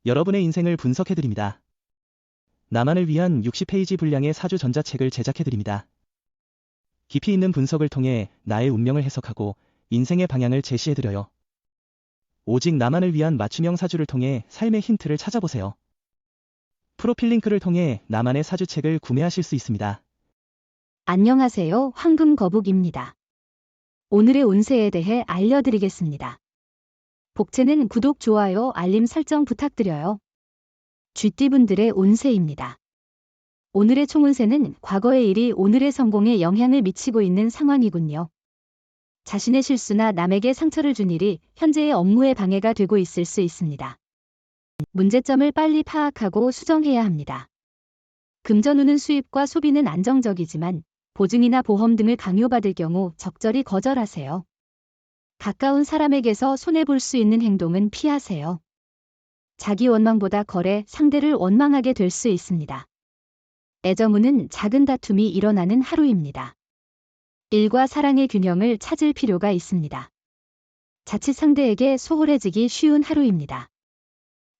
여러분의 인생을 분석해드립니다. 나만을 위한 60페이지 분량의 사주 전자책을 제작해드립니다. 깊이 있는 분석을 통해 나의 운명을 해석하고 인생의 방향을 제시해드려요. 오직 나만을 위한 맞춤형 사주를 통해 삶의 힌트를 찾아보세요. 프로필 링크를 통해 나만의 사주책을 구매하실 수 있습니다. 안녕하세요. 황금거북입니다. 오늘의 운세에 대해 알려드리겠습니다. 복채는 구독, 좋아요, 알림 설정 부탁드려요. 쥐띠분들의 운세입니다. 오늘의 총운세는 과거의 일이 오늘의 성공에 영향을 미치고 있는 상황이군요. 자신의 실수나 남에게 상처를 준 일이 현재의 업무에 방해가 되고 있을 수 있습니다. 문제점을 빨리 파악하고 수정해야 합니다. 금전운은 수입과 소비는 안정적이지만 보증이나 보험 등을 강요받을 경우 적절히 거절하세요. 가까운 사람에게서 손해볼 수 있는 행동은 피하세요. 자기 원망보다 거래, 상대를 원망하게 될 수 있습니다. 애정운은 작은 다툼이 일어나는 하루입니다. 일과 사랑의 균형을 찾을 필요가 있습니다. 자칫 상대에게 소홀해지기 쉬운 하루입니다.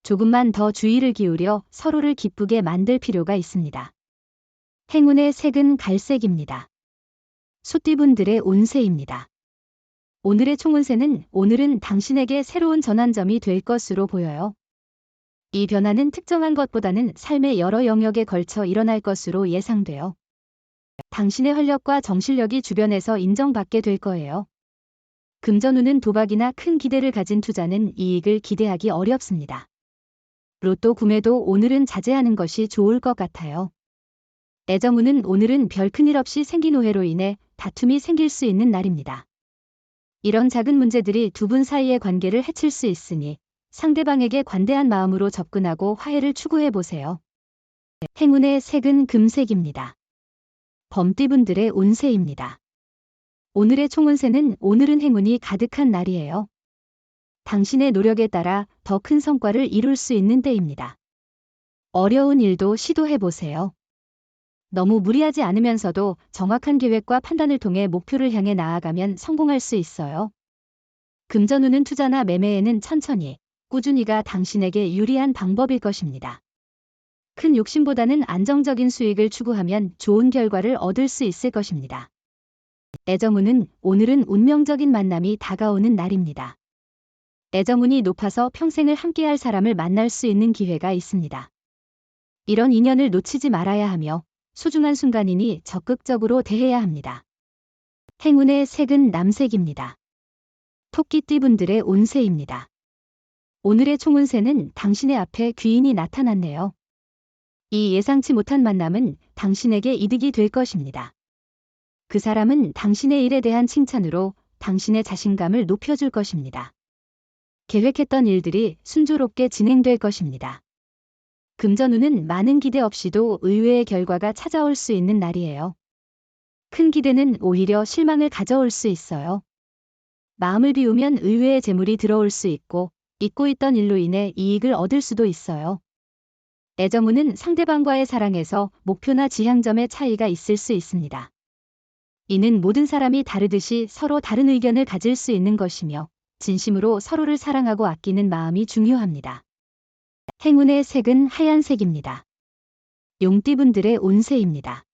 조금만 더 주의를 기울여 서로를 기쁘게 만들 필요가 있습니다. 행운의 색은 갈색입니다. 소띠분들의 운세입니다. 오늘의 총운세는 오늘은 당신에게 새로운 전환점이 될 것으로 보여요. 이 변화는 특정한 것보다는 삶의 여러 영역에 걸쳐 일어날 것으로 예상돼요. 당신의 활력과 정실력이 주변에서 인정받게 될 거예요. 금전운은 도박이나 큰 기대를 가진 투자는 이익을 기대하기 어렵습니다. 로또 구매도 오늘은 자제하는 것이 좋을 것 같아요. 애정운은 오늘은 별 큰일 없이 생긴 오해로 인해 다툼이 생길 수 있는 날입니다. 이런 작은 문제들이 두 분 사이의 관계를 해칠 수 있으니 상대방에게 관대한 마음으로 접근하고 화해를 추구해 보세요. 행운의 색은 금색입니다. 범띠분들의 운세입니다. 오늘의 총운세는 오늘은 행운이 가득한 날이에요. 당신의 노력에 따라 더 큰 성과를 이룰 수 있는 때입니다. 어려운 일도 시도해 보세요. 너무 무리하지 않으면서도 정확한 계획과 판단을 통해 목표를 향해 나아가면 성공할 수 있어요. 금전운은 투자나 매매에는 천천히, 꾸준히가 당신에게 유리한 방법일 것입니다. 큰 욕심보다는 안정적인 수익을 추구하면 좋은 결과를 얻을 수 있을 것입니다. 애정운은 오늘은 운명적인 만남이 다가오는 날입니다. 애정운이 높아서 평생을 함께할 사람을 만날 수 있는 기회가 있습니다. 이런 인연을 놓치지 말아야 하며 소중한 순간이니 적극적으로 대해야 합니다. 행운의 색은 남색입니다. 토끼띠분들의 운세입니다. 오늘의 총운세는 당신의 앞에 귀인이 나타났네요. 이 예상치 못한 만남은 당신에게 이득이 될 것입니다. 그 사람은 당신의 일에 대한 칭찬으로 당신의 자신감을 높여줄 것입니다. 계획했던 일들이 순조롭게 진행될 것입니다. 금전운은 많은 기대 없이도 의외의 결과가 찾아올 수 있는 날이에요. 큰 기대는 오히려 실망을 가져올 수 있어요. 마음을 비우면 의외의 재물이 들어올 수 있고 잊고 있던 일로 인해 이익을 얻을 수도 있어요. 애정운은 상대방과의 사랑에서 목표나 지향점의 차이가 있을 수 있습니다. 이는 모든 사람이 다르듯이 서로 다른 의견을 가질 수 있는 것이며 진심으로 서로를 사랑하고 아끼는 마음이 중요합니다. 행운의 색은 하얀색입니다. 용띠분들의 운세입니다.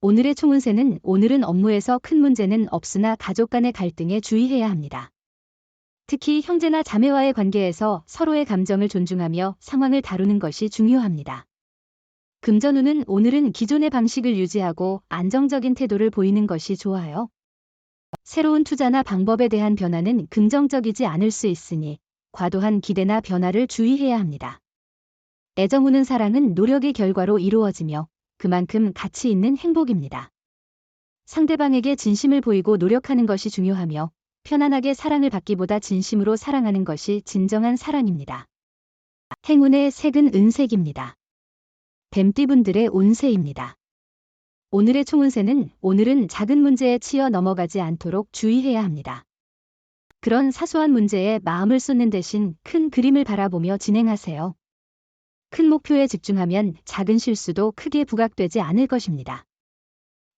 오늘의 총운세는 오늘은 업무에서 큰 문제는 없으나 가족 간의 갈등에 주의해야 합니다. 특히 형제나 자매와의 관계에서 서로의 감정을 존중하며 상황을 다루는 것이 중요합니다. 금전운은 오늘은 기존의 방식을 유지하고 안정적인 태도를 보이는 것이 좋아요. 새로운 투자나 방법에 대한 변화는 긍정적이지 않을 수 있으니 과도한 기대나 변화를 주의해야 합니다. 애정우는 사랑은 노력의 결과로 이루어지며 그만큼 가치 있는 행복입니다. 상대방에게 진심을 보이고 노력하는 것이 중요하며 편안하게 사랑을 받기보다 진심으로 사랑하는 것이 진정한 사랑입니다. 행운의 색은 은색입니다. 뱀띠분들의 운세입니다. 오늘의 총운세는 오늘은 작은 문제에 치여 넘어가지 않도록 주의해야 합니다. 그런 사소한 문제에 마음을 쏟는 대신 큰 그림을 바라보며 진행하세요. 큰 목표에 집중하면 작은 실수도 크게 부각되지 않을 것입니다.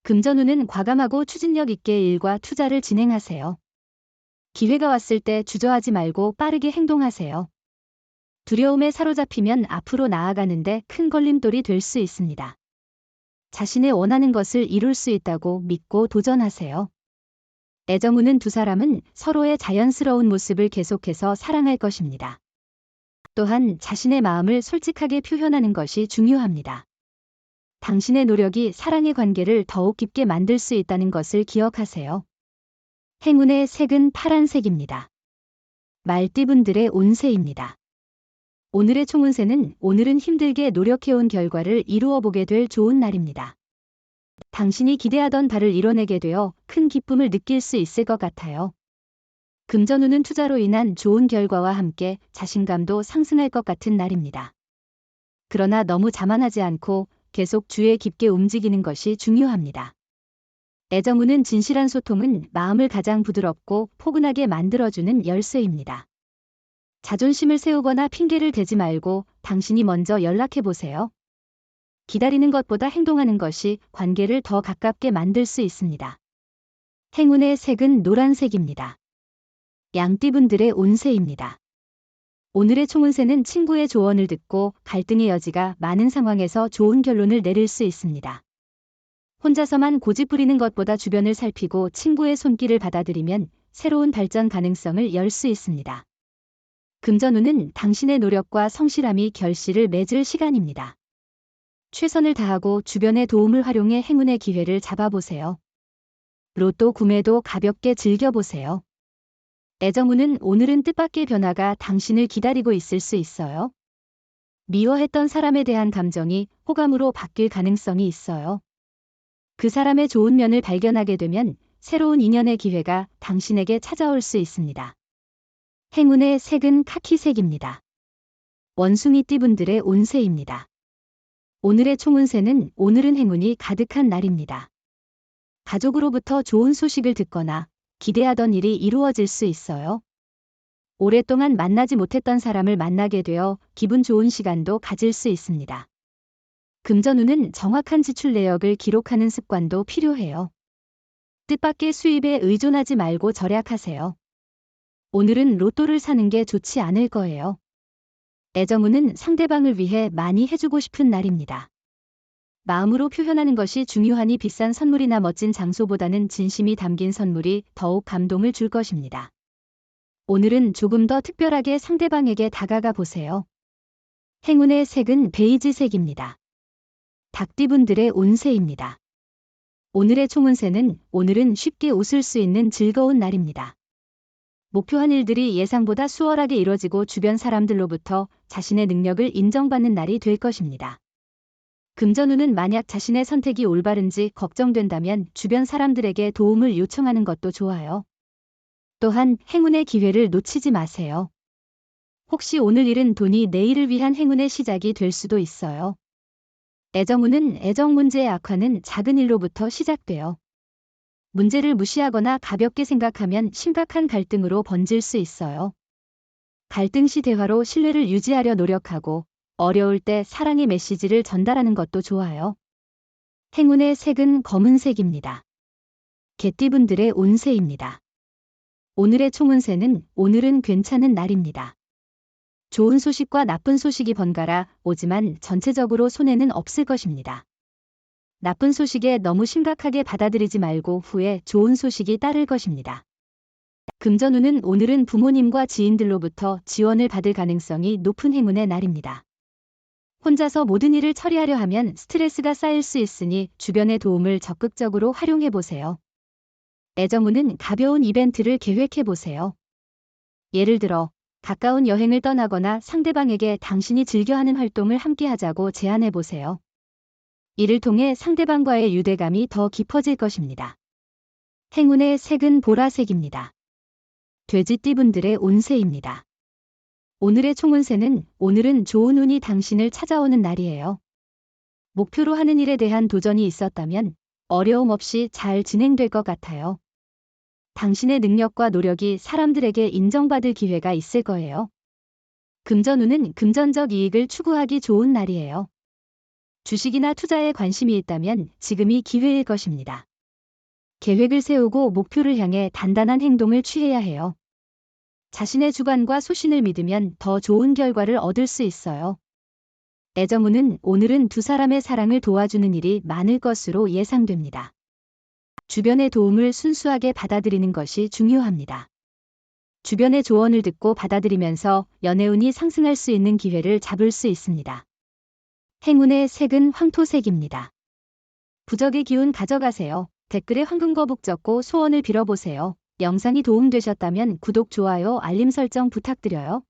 금전운은 과감하고 추진력 있게 일과 투자를 진행하세요. 기회가 왔을 때 주저하지 말고 빠르게 행동하세요. 두려움에 사로잡히면 앞으로 나아가는데 큰 걸림돌이 될 수 있습니다. 자신의 원하는 것을 이룰 수 있다고 믿고 도전하세요. 애정우는 두 사람은 서로의 자연스러운 모습을 계속해서 사랑할 것입니다. 또한 자신의 마음을 솔직하게 표현하는 것이 중요합니다. 당신의 노력이 사랑의 관계를 더욱 깊게 만들 수 있다는 것을 기억하세요. 행운의 색은 파란색입니다. 말띠분들의 운세입니다. 오늘의 총운세는 오늘은 힘들게 노력해온 결과를 이루어 보게 될 좋은 날입니다. 당신이 기대하던 바를 이뤄내게 되어 큰 기쁨을 느낄 수 있을 것 같아요. 금전운은 투자로 인한 좋은 결과와 함께 자신감도 상승할 것 같은 날입니다. 그러나 너무 자만하지 않고 계속 주에 깊게 움직이는 것이 중요합니다. 애정운은 진실한 소통은 마음을 가장 부드럽고 포근하게 만들어주는 열쇠입니다. 자존심을 세우거나 핑계를 대지 말고 당신이 먼저 연락해보세요. 기다리는 것보다 행동하는 것이 관계를 더 가깝게 만들 수 있습니다. 행운의 색은 노란색입니다. 양띠분들의 운세입니다. 오늘의 총운세는 친구의 조언을 듣고 갈등의 여지가 많은 상황에서 좋은 결론을 내릴 수 있습니다. 혼자서만 고집 부리는 것보다 주변을 살피고 친구의 손길을 받아들이면 새로운 발전 가능성을 열 수 있습니다. 금전운은 당신의 노력과 성실함이 결실을 맺을 시간입니다. 최선을 다하고 주변의 도움을 활용해 행운의 기회를 잡아보세요. 로또 구매도 가볍게 즐겨보세요. 애정운은 오늘은 뜻밖의 변화가 당신을 기다리고 있을 수 있어요. 미워했던 사람에 대한 감정이 호감으로 바뀔 가능성이 있어요. 그 사람의 좋은 면을 발견하게 되면 새로운 인연의 기회가 당신에게 찾아올 수 있습니다. 행운의 색은 카키색입니다. 원숭이띠분들의 운세입니다. 오늘의 총운세는 오늘은 행운이 가득한 날입니다. 가족으로부터 좋은 소식을 듣거나 기대하던 일이 이루어질 수 있어요. 오랫동안 만나지 못했던 사람을 만나게 되어 기분 좋은 시간도 가질 수 있습니다. 금전운은 정확한 지출 내역을 기록하는 습관도 필요해요. 뜻밖의 수입에 의존하지 말고 절약하세요. 오늘은 로또를 사는 게 좋지 않을 거예요. 애정운은 상대방을 위해 많이 해주고 싶은 날입니다. 마음으로 표현하는 것이 중요하니 비싼 선물이나 멋진 장소보다는 진심이 담긴 선물이 더욱 감동을 줄 것입니다. 오늘은 조금 더 특별하게 상대방에게 다가가 보세요. 행운의 색은 베이지색입니다. 닭띠분들의 운세입니다. 오늘의 총운세는 오늘은 쉽게 웃을 수 있는 즐거운 날입니다. 목표한 일들이 예상보다 수월하게 이뤄지고 주변 사람들로부터 자신의 능력을 인정받는 날이 될 것입니다. 금전운은 만약 자신의 선택이 올바른지 걱정된다면 주변 사람들에게 도움을 요청하는 것도 좋아요. 또한 행운의 기회를 놓치지 마세요. 혹시 오늘 일은 돈이 내일을 위한 행운의 시작이 될 수도 있어요. 애정운은 애정 문제의 악화는 작은 일로부터 시작돼요. 문제를 무시하거나 가볍게 생각하면 심각한 갈등으로 번질 수 있어요. 갈등 시 대화로 신뢰를 유지하려 노력하고 어려울 때 사랑의 메시지를 전달하는 것도 좋아요. 행운의 색은 검은색입니다. 개띠분들의 운세입니다. 오늘의 총운세는 오늘은 괜찮은 날입니다. 좋은 소식과 나쁜 소식이 번갈아 오지만 전체적으로 손해는 없을 것입니다. 나쁜 소식에 너무 심각하게 받아들이지 말고 후에 좋은 소식이 따를 것입니다. 금전운은 오늘은 부모님과 지인들로부터 지원을 받을 가능성이 높은 행운의 날입니다. 혼자서 모든 일을 처리하려 하면 스트레스가 쌓일 수 있으니 주변의 도움을 적극적으로 활용해 보세요. 애정운은 가벼운 이벤트를 계획해 보세요. 예를 들어 가까운 여행을 떠나거나 상대방에게 당신이 즐겨하는 활동을 함께 하자고 제안해 보세요. 이를 통해 상대방과의 유대감이 더 깊어질 것입니다. 행운의 색은 보라색입니다. 돼지띠분들의 운세입니다. 오늘의 총운세는 오늘은 좋은 운이 당신을 찾아오는 날이에요. 목표로 하는 일에 대한 도전이 있었다면 어려움 없이 잘 진행될 것 같아요. 당신의 능력과 노력이 사람들에게 인정받을 기회가 있을 거예요. 금전운은 금전적 이익을 추구하기 좋은 날이에요. 주식이나 투자에 관심이 있다면 지금이 기회일 것입니다. 계획을 세우고 목표를 향해 단단한 행동을 취해야 해요. 자신의 주관과 소신을 믿으면 더 좋은 결과를 얻을 수 있어요. 애정운은 오늘은 두 사람의 사랑을 도와주는 일이 많을 것으로 예상됩니다. 주변의 도움을 순수하게 받아들이는 것이 중요합니다. 주변의 조언을 듣고 받아들이면서 연애운이 상승할 수 있는 기회를 잡을 수 있습니다. 행운의 색은 황토색입니다. 부적의 기운 가져가세요. 댓글에 황금거북 적고 소원을 빌어보세요. 영상이 도움되셨다면 구독, 좋아요, 알림 설정 부탁드려요.